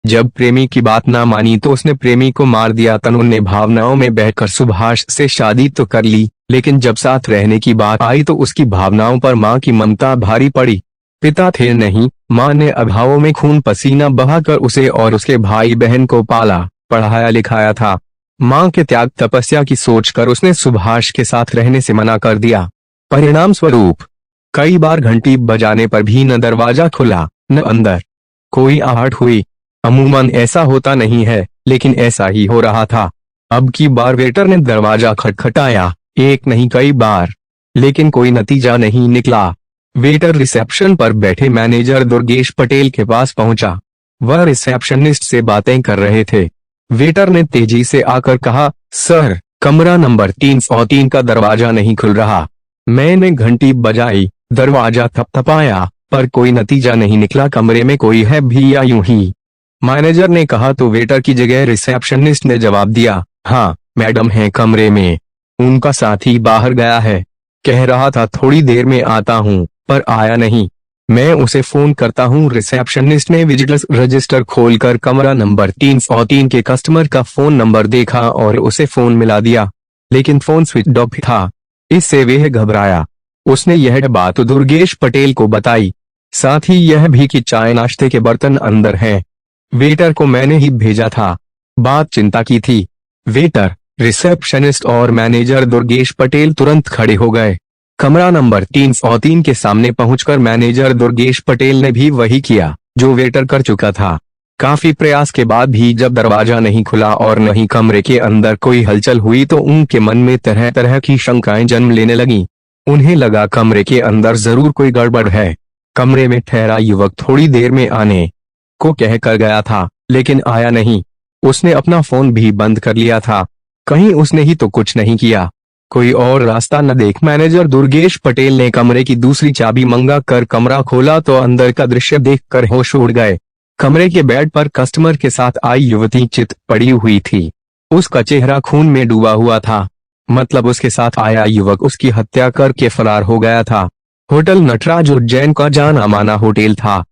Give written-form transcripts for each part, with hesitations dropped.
जब प्रेमी की बात ना मानी तो उसने प्रेमी को मार दिया। तनु ने भावनाओं में बहकर सुभाष से शादी तो कर ली, लेकिन जब साथ रहने की बात आई तो उसकी भावनाओं पर मां की ममता भारी पड़ी। पिता थे नहीं, मां ने अभावों में खून पसीना बहाकर उसे और उसके भाई बहन को पाला पढ़ाया लिखाया था। मां के त्याग तपस्या की सोचकर उसने सुभाष के साथ रहने से मना कर दिया। परिणाम स्वरूप कई बार घंटी बजाने पर भी न दरवाजा खुला न अंदर कोई आहट हुई। अमूमन ऐसा होता नहीं है, लेकिन ऐसा ही हो रहा था। अब की बार वेटर ने दरवाजा खटखटाया, एक नहीं कई बार, लेकिन कोई नतीजा नहीं निकला। वेटर रिसेप्शन पर बैठे मैनेजर दुर्गेश पटेल के पास पहुंचा। वह रिसेप्शनिस्ट से बातें कर रहे थे। वेटर ने तेजी से आकर कहा, सर, कमरा नंबर 303 का दरवाजा नहीं खुल रहा। मैंने घंटी बजाई, दरवाजा थपथपाया, पर कोई नतीजा नहीं निकला। कमरे में कोई है भी या यूं ही? मैनेजर ने कहा तो वेटर की जगह रिसेप्शनिस्ट ने जवाब दिया, हाँ मैडम है कमरे में, उनका साथी बाहर गया है। कह रहा था थोड़ी देर में आता हूँ, पर आया नहीं। मैं उसे फोन करता हूँ। रिसेप्शनिस्ट ने विजिटर्स रजिस्टर खोलकर कमरा नंबर 303 के कस्टमर का फोन नंबर देखा और उसे फोन मिला दिया, लेकिन फोन स्विच ऑफ था। इससे वह घबराया। उसने यह बात दुर्गेश पटेल को बताई, साथ ही यह भी कि चाय नाश्ते के बर्तन अंदर हैं। वेटर को मैंने ही भेजा था। बात चिंता की थी। वेटर, रिसेप्शनिस्ट और मैनेजर दुर्गेश पटेल तुरंत खड़े हो गए। कमरा नंबर 303 के सामने पहुंचकर मैनेजर दुर्गेश पटेल ने भी वही किया जो वेटर कर चुका था। काफी प्रयास के बाद भी जब दरवाजा नहीं खुला और न ही कमरे के अंदर कोई हलचल हुई तो उनके मन में तरह तरह की शंकाएं जन्म लेने लगीं। उन्हें लगा कमरे के अंदर जरूर कोई गड़बड़ है। कमरे में ठहरा युवक थोड़ी देर में आने को कह कर गया था, लेकिन आया नहीं। उसने अपना फोन भी बंद कर लिया था। कहीं उसने ही तो कुछ नहीं किया। कोई और रास्ता न देख मैनेजर दुर्गेश पटेल ने कमरे की दूसरी चाबी मंगा कर कमरा खोला तो अंदर का दृश्य देखकर होश उड़ गए। कमरे के बेड पर कस्टमर के साथ आई युवती चित पड़ी हुई थी। उसका चेहरा खून में डूबा हुआ था। मतलब उसके साथ आया युवक उसकी हत्या करके फरार हो गया था। होटल नटराज उज्जैन का जाना माना होटल था,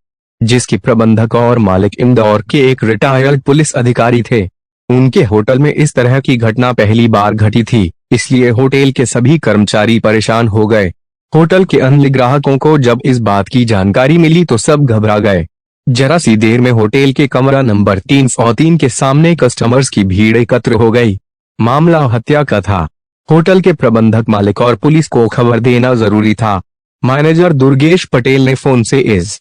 जिसके प्रबंधक और मालिक इंदौर के एक रिटायर्ड पुलिस अधिकारी थे। उनके होटल में इस तरह की घटना पहली बार घटी थी, इसलिए होटल के सभी कर्मचारी परेशान हो गए। होटल के अन्य ग्राहकों को जब इस बात की जानकारी मिली तो सब घबरा गए। जरा सी देर में होटल के कमरा नंबर 303 के सामने कस्टमर्स की भीड़ एकत्र हो गई। मामला हत्या का था। होटल के प्रबंधक, मालिक और पुलिस को खबर देना जरूरी था। मैनेजर दुर्गेश पटेल ने फोन से इस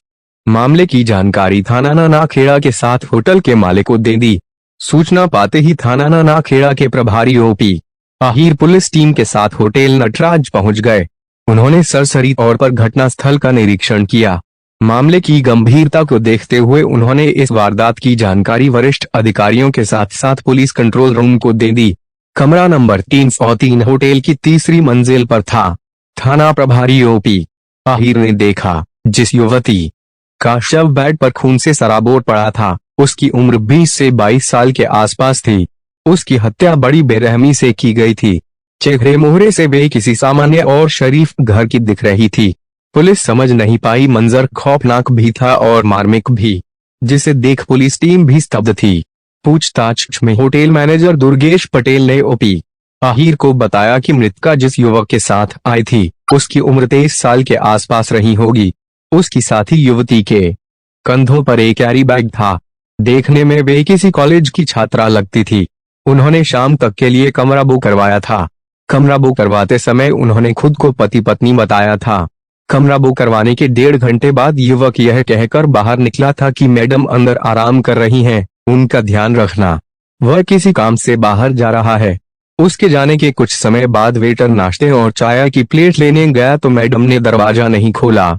मामले की जानकारी थाना नानाखेड़ा के साथ होटल के मालिक को दे दी। सूचना पाते ही थाना नानाखेड़ा के प्रभारी ओपी आहिर पुलिस टीम के साथ होटल नटराज पहुंच गए। उन्होंने सरसरी तौर पर घटनास्थल का निरीक्षण किया। मामले की गंभीरता को देखते हुए उन्होंने इस वारदात की जानकारी वरिष्ठ अधिकारियों के साथ साथ पुलिस कंट्रोल रूम को दे दी। कमरा नंबर 303 होटल की तीसरी मंजिल पर था। थाना प्रभारी ओपी आहिर ने देखा जिस युवती का शव बेड पर खून से सराबोर पड़ा था, उसकी उम्र 20 से 22 साल के आसपास थी। उसकी हत्या बड़ी बेरहमी से की गई थी। चेहरे मोहरे से वे किसी सामान्य और शरीफ घर की दिख रही थी। पुलिस समझ नहीं पाई। मंजर खौफनाक भी था और मार्मिक भी, जिसे देख पुलिस टीम भी स्तब्ध थी। पूछताछ में होटल मैनेजर दुर्गेश पटेल ने ओपी आहिर को बताया कि मृतका जिस युवक के साथ आई थी, उसकी उम्र 23 साल के आसपास रही होगी। उसकी साथी युवती के कंधों पर एक कैरी बैग था। देखने में वे किसी कॉलेज की छात्रा लगती थी। उन्होंने शाम तक के लिए कमरा बुक करवाया था। कमरा बुक करवाते समय उन्होंने खुद को पति पत्नी बताया था। कमरा बुक करवाने के 1.5 घंटे बाद युवक यह कहकर बाहर निकला था कि मैडम अंदर आराम कर रही हैं, उनका ध्यान रखना, वह किसी काम से बाहर जा रहा है। उसके जाने के कुछ समय बाद वेटर नाश्ते और चाय की प्लेट लेने गया तो मैडम ने दरवाजा नहीं खोला।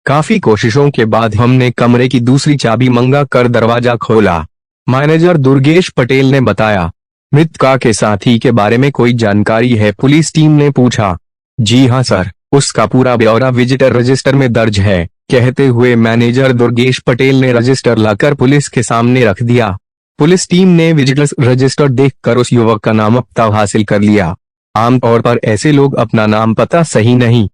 काफी कोशिशों के बाद हमने कमरे की दूसरी चाबी मंगा कर दरवाजा खोला। मैनेजर दुर्गेश पटेल ने बताया। मृतका के साथी के बारे में कोई जानकारी है? पुलिस टीम ने पूछा। जी हाँ सर, उसका पूरा ब्यौरा विजिटर रजिस्टर में दर्ज है, कहते हुए मैनेजर दुर्गेश पटेल ने रजिस्टर लाकर पुलिस के सामने रख दिया। पुलिस टीम ने विजिटर्स रजिस्टर देखकर उस युवक का नाम पता हासिल कर लिया। आमतौर पर ऐसे लोग अपना नाम पता सही नहीं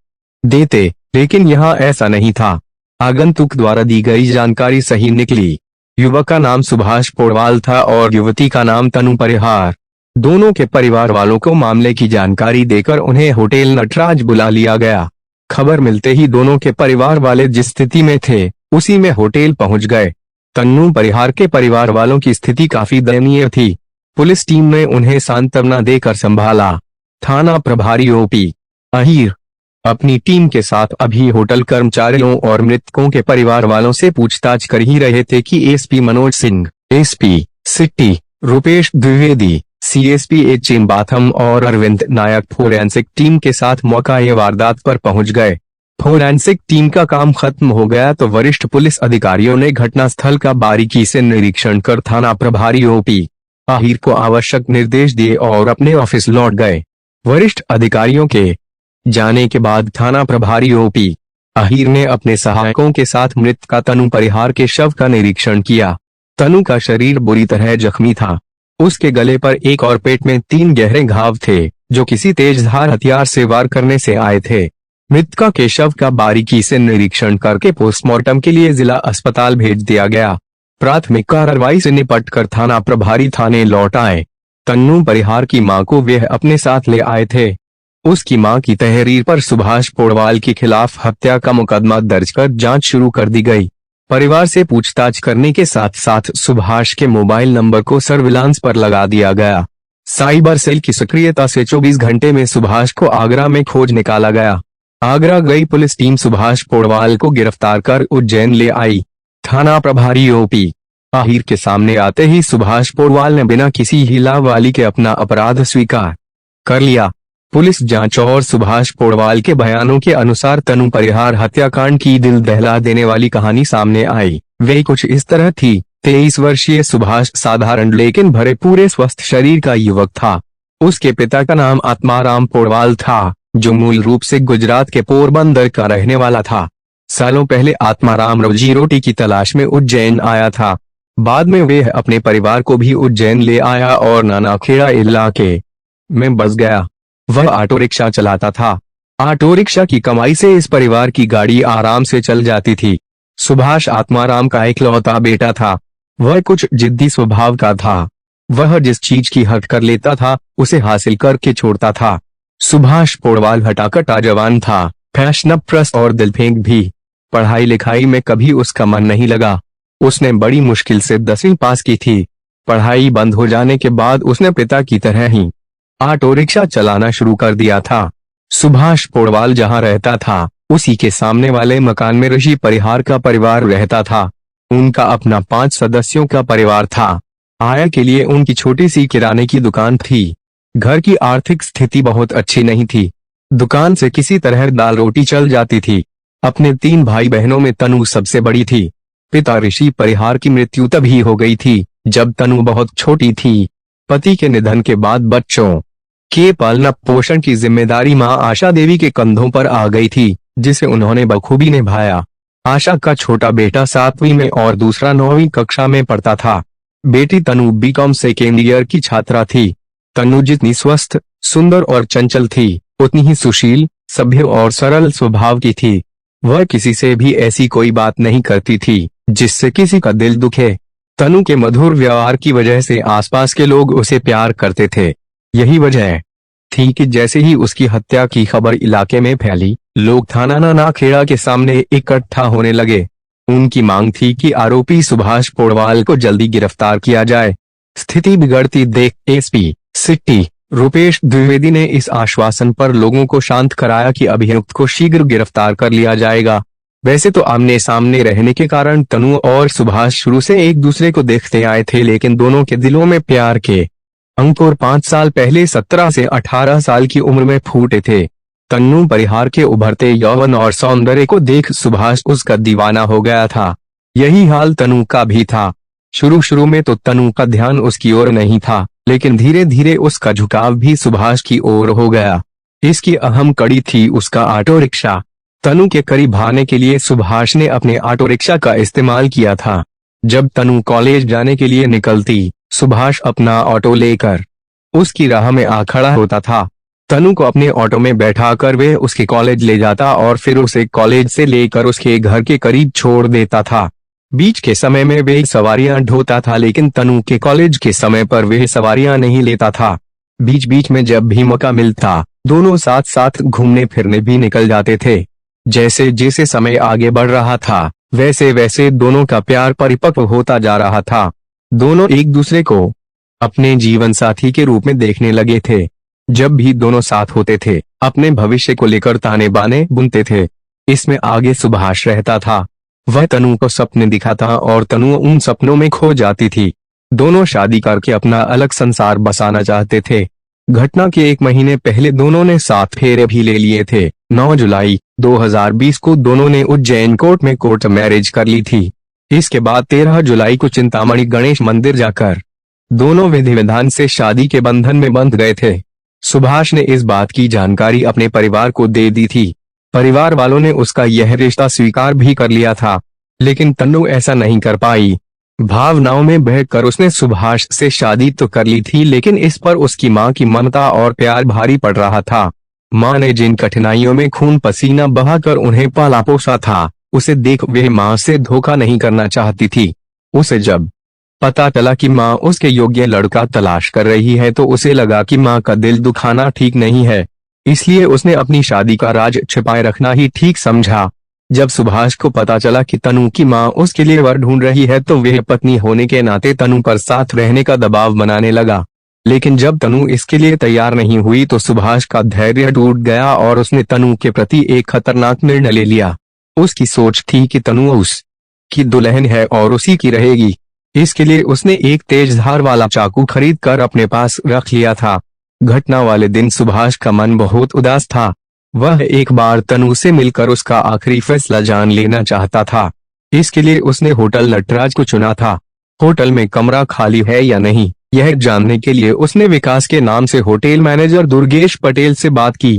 देते, लेकिन यहाँ ऐसा नहीं था। आगंतुक द्वारा दी गई जानकारी सही निकली। युवक का नाम सुभाष पोडवाल था और युवती का नाम तनु परिहार। दोनों के परिवार वालों को मामले की जानकारी देकर उन्हें होटल नटराज बुला लिया गया। खबर मिलते ही दोनों के परिवार वाले जिस स्थिति में थे उसी में होटल पहुंच गए। तन्नू परिहार के परिवार वालों की स्थिति काफी दयनीय थी। पुलिस टीम ने उन्हें सांत्वना देकर संभाला। थाना प्रभारी ओपी अहीर अपनी टीम के साथ अभी होटल कर्मचारियों और मृतकों के परिवार वालों से पूछताछ कर ही रहे थे कि SP Manoj Singh, SP city Rupesh Dwivedi, CSP H Chimbatham और अरविंद नायक फोरेंसिक टीम के साथ मौका वारदात पर पहुंच गए। फोरेंसिक टीम का काम खत्म हो गया तो वरिष्ठ पुलिस अधिकारियों ने घटनास्थल का बारीकी से निरीक्षण कर थाना प्रभारी ओपी अहीर को आवश्यक निर्देश दिए और अपने ऑफिस लौट गए। वरिष्ठ अधिकारियों के जाने के बाद थाना प्रभारी ओपी अहीर ने अपने सहायकों के साथ मृतका तनु परिहार के शव का निरीक्षण किया। तनु का शरीर बुरी तरह जख्मी था। उसके गले पर एक और पेट में 3 गहरे घाव थे जो किसी तेजधार हथियार से वार करने से आए थे। मृतका के शव का बारीकी से निरीक्षण करके पोस्टमार्टम के लिए जिला अस्पताल भेज दिया गया। प्राथमिक कार्रवाई से निपट कर थाना प्रभारी थाने लौट आए। तन्नू परिहार की मां को वह अपने साथ ले आए थे। उसकी मां की तहरीर पर सुभाष पोडवाल के खिलाफ हत्या का मुकदमा दर्ज कर जांच शुरू कर दी गई। परिवार से पूछताछ करने के साथ साथ सुभाष के मोबाइल नंबर को सर्विलांस पर लगा दिया गया। साइबर सेल की सक्रियता से 24 घंटे में सुभाष को आगरा में खोज निकाला गया। आगरा गई पुलिस टीम सुभाष पोडवाल को गिरफ्तार कर उज्जैन ले आई। थाना प्रभारी ओपी अहीर के सामने आते ही सुभाष पोडवाल ने बिना किसी हिलावाली के अपना अपराध स्वीकार कर लिया। पुलिस जांच और सुभाष पोडवाल के बयानों के अनुसार तनु परिहार हत्याकांड की दिल दहला देने वाली कहानी सामने आई। वे कुछ इस तरह थी। 23 वर्षीय सुभाष साधारण लेकिन भरे पूरे स्वस्थ शरीर का युवक था। उसके पिता का नाम आत्माराम पोडवाल था जो मूल रूप से गुजरात के पोरबंदर का रहने वाला था। सालों पहले आत्माराम रोजी रोटी की तलाश में उज्जैन आया था। बाद में वे अपने परिवार को भी उज्जैन ले आया और नानाखेड़ा इलाके में बस गया। वह ऑटो रिक्शा चलाता था। ऑटो रिक्शा की कमाई से इस परिवार की गाड़ी आराम से चल जाती थी। सुभाष आत्माराम का इकलौता बेटा था। वह कुछ जिद्दी स्वभाव का था। वह जिस चीज की हट कर लेता था उसे हासिल करके छोड़ता था। सुभाष पोडवाल हटाकटा जवान था, फैशनप्रस्त और दिलफेंक भी। पढ़ाई लिखाई में कभी उसका मन नहीं लगा। उसने बड़ी मुश्किल से 10वीं पास की थी। पढ़ाई बंद हो जाने के बाद उसने पिता की तरह ही ऑटो रिक्शा चलाना शुरू कर दिया था। सुभाष पोडवाल जहां रहता था उसी के सामने वाले मकान में ऋषि परिहार का परिवार रहता था। उनका अपना 5 सदस्यों का परिवार था। आय के लिए उनकी छोटी सी किराने की दुकान थी। घर की आर्थिक स्थिति बहुत अच्छी नहीं थी। दुकान से किसी तरह दाल रोटी चल जाती थी। अपने 3 भाई बहनों में तनु सबसे बड़ी थी। पिता ऋषि परिहार की मृत्यु तभी हो गई थी जब तनु बहुत छोटी थी। पति के निधन के बाद बच्चों के पालन पोषण की जिम्मेदारी मां आशा देवी के कंधों पर आ गई थी जिसे उन्होंने बखूबी निभाया। आशा का छोटा बेटा 7वीं में और दूसरा 9वीं कक्षा में पढ़ता था। बेटी तनु बीकॉम सेकेंड ईयर की छात्रा थी। तनु जितनी स्वस्थ, सुंदर और चंचल थी उतनी ही सुशील, सभ्य और सरल स्वभाव की थी। वह किसी से भी ऐसी कोई बात नहीं करती थी जिससे किसी का दिल दुखे। तनु के मधुर व्यवहार की वजह से आसपास के लोग उसे प्यार करते थे। यही वजह थी कि जैसे ही उसकी हत्या की खबर इलाके में फैली, लोग थाना नानाखेड़ा के सामने इकट्ठा होने लगे। उनकी मांग थी कि आरोपी सुभाष पोडवाल को जल्दी गिरफ्तार किया जाए। स्थिति बिगड़ती देख एसपी सिटी रुपेश द्विवेदी ने इस आश्वासन पर लोगों को शांत कराया कि अभियुक्त को शीघ्र गिरफ्तार कर लिया जाएगा। वैसे तो आमने सामने रहने के कारण तनु और सुभाष शुरू से एक दूसरे को देखते आए थे, लेकिन दोनों के दिलों में प्यार के अंकुर 5 साल पहले 17 से 18 साल की उम्र में फूटे थे। तन्नू परिहार के उभरते यौवन और सौंदर्य को देख सुभाष उसका दीवाना हो गया था। यही हाल तनु का भी था। शुरू में तो तनु का ध्यान उसकी ओर नहीं था, लेकिन धीरे धीरे उसका झुकाव भी सुभाष की ओर हो गया। इसकी अहम कड़ी थी उसका ऑटो रिक्शा। तनु के करीब आने के लिए सुभाष ने अपने ऑटो रिक्शा का इस्तेमाल किया था। जब तनु कॉलेज जाने के लिए निकलती, सुभाष अपना ऑटो लेकर उसकी राह में आ खड़ा होता था। तनु को अपने ऑटो में बैठाकर वे उसके कॉलेज ले जाता और फिर उसे कॉलेज से लेकर उसके घर के करीब छोड़ देता था। बीच के समय में वे सवारियां ढोता था, लेकिन तनु के कॉलेज के समय पर वे सवारियां नहीं लेता था। बीच बीच में जब भी मौका मिलता दोनों साथ साथ घूमने फिरने भी निकल जाते थे। जैसे जैसे समय आगे बढ़ रहा था वैसे वैसे दोनों का प्यार परिपक्व होता जा रहा था। दोनों एक दूसरे को अपने जीवन साथी के रूप में देखने लगे थे। जब भी दोनों साथ होते थे अपने भविष्य को लेकर ताने बाने बुनते थे। इसमें आगे सुभाष रहता था। वह तनु को सपने दिखाता और तनु उन सपनों में खो जाती थी। दोनों शादी करके अपना अलग संसार बसाना चाहते थे। घटना के 1 महीने पहले दोनों ने 7 फेरे भी ले लिए थे। 9 जुलाई 2020 को दोनों ने उज्जैन कोर्ट में कोर्ट मैरिज कर ली थी। इसके बाद 13 जुलाई को चिंतामणि गणेश मंदिर जाकर दोनों विधि विधान से शादी के बंधन में बंध गए थे। सुभाष ने इस बात की जानकारी अपने परिवार को दे दी थी। परिवार वालों ने उसका यह रिश्ता स्वीकार भी कर लिया था, लेकिन तनु ऐसा नहीं कर पाई। भावनाओं में बहकर उसने सुभाष से शादी तो कर ली थी, लेकिन इस पर उसकी मां की ममता और प्यार भारी पड़ रहा था। मां ने जिन कठिनाइयों में खून पसीना बहाकर उन्हें पाला पोसा था, उसे देख वह मां से धोखा नहीं करना चाहती थी। उसे जब पता चला कि मां उसके योग्य लड़का तलाश कर रही है तो उसे लगा कि मां का दिल दुखाना ठीक नहीं है, इसलिए उसने अपनी शादी का राज छिपाए रखना ही ठीक समझा। जब सुभाष को पता चला कि तनु की मां उसके लिए वर ढूंढ रही है तो वह पत्नी होने के नाते तनु पर साथ रहने का दबाव बनाने लगा। लेकिन जब तनु इसके लिए तैयार नहीं हुई तो सुभाष का धैर्य टूट गया और उसने तनु के प्रति एक खतरनाक निर्णय ले लिया। उसकी सोच थी कि तनु उसकी दुल्हन है और उसी की रहेगी। इसके लिए उसने एक तेज धार वाला चाकू खरीद कर अपने पास रख लिया था। घटना वाले दिन सुभाष का मन बहुत उदास था। वह एक बार तनु से मिलकर उसका आखिरी फैसला जान लेना चाहता था। इसके लिए उसने होटल नटराज को चुना था। होटल में कमरा खाली है या नहीं, यह जानने के लिए उसने विकास के नाम से होटल मैनेजर दुर्गेश पटेल से बात की।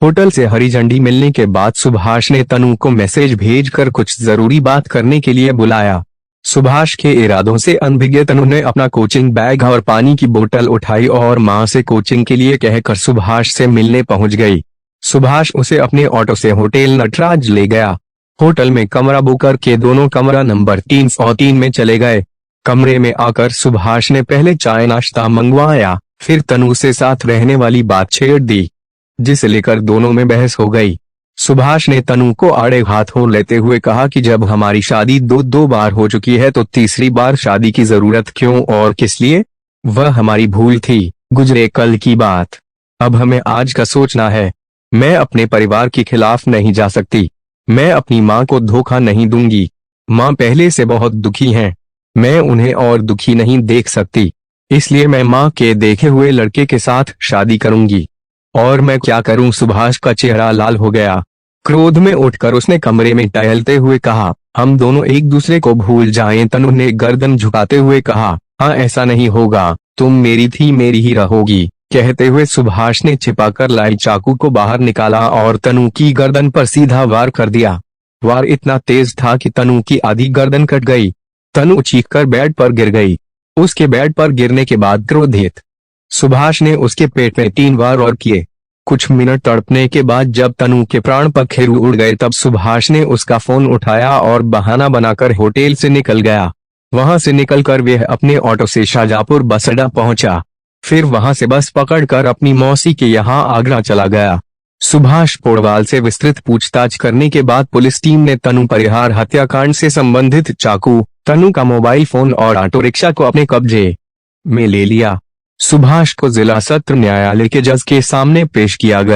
होटल से हरी झंडी मिलने के बाद सुभाष ने तनु को मैसेज भेजकर कुछ जरूरी बात करने के लिए बुलाया। सुभाष के इरादों से अनभिज्ञ तनु ने अपना कोचिंग बैग और पानी की बोतल उठाई और मां से कोचिंग के लिए कहकर सुभाष से मिलने पहुंच गई। सुभाष उसे अपने ऑटो से होटल नटराज ले गया। होटल में कमरा बुक करके दोनों कमरा नंबर 303 में चले गए। कमरे में आकर सुभाष ने पहले चाय नाश्ता मंगवाया, फिर तनु से साथ रहने वाली बात छेड़ दी, जिसे लेकर दोनों में बहस हो गई। सुभाष ने तनु को आड़े हाथों लेते हुए कहा कि जब हमारी शादी दो बार हो चुकी है तो तीसरी बार शादी की जरूरत क्यों और किस लिए? वह हमारी भूल थी, गुजरे कल की बात। अब हमें आज का सोचना है। मैं अपने परिवार के खिलाफ नहीं जा सकती। मैं अपनी माँ को धोखा नहीं दूंगी। माँ पहले से बहुत दुखी हैं। मैं उन्हें और दुखी नहीं देख सकती, इसलिए मैं माँ के देखे हुए लड़के के साथ शादी करूंगी। और मैं क्या करूं? सुभाष का चेहरा लाल हो गया। क्रोध में उठकर उसने कमरे में टहलते हुए कहा, हम दोनों एक दूसरे को भूल जाएं। तनु ने गर्दन झुकाते हुए कहा, हाँ ऐसा नहीं होगा, तुम मेरी थी मेरी ही रहोगी। कहते हुए सुभाष ने छिपाकर लाई चाकू को बाहर निकाला और तनु की गर्दन पर सीधा वार कर दिया। वार इतना तेज था कि तनु की आधी गर्दन कट गई। तनु चीखकर बेड पर गिर गई। उसके बेड पर गिरने के बाद क्रोधित सुभाष ने उसके पेट में 3 वार और किए। कुछ मिनट तड़पने के बाद जब तनु के प्राण पखेरु उड़ गए तब सुभाष ने उसका फोन उठाया और बहाना बनाकर होटल से निकल गया। वहां से निकलकर वह अपने ऑटो से शाहजहांपुर बस अड्डा पहुंचा। फिर वहां से बस पकड़कर अपनी मौसी के यहाँ आगरा चला गया। सुभाष पोड़वाल से विस्तृत पूछताछ करने के बाद पुलिस टीम ने तनु परिहार हत्याकांड से संबंधित चाकू, तनु का मोबाइल फोन और ऑटो रिक्शा को अपने कब्जे में ले लिया। सुभाष को जिला सत्र न्यायालय के जज के सामने पेश किया गया।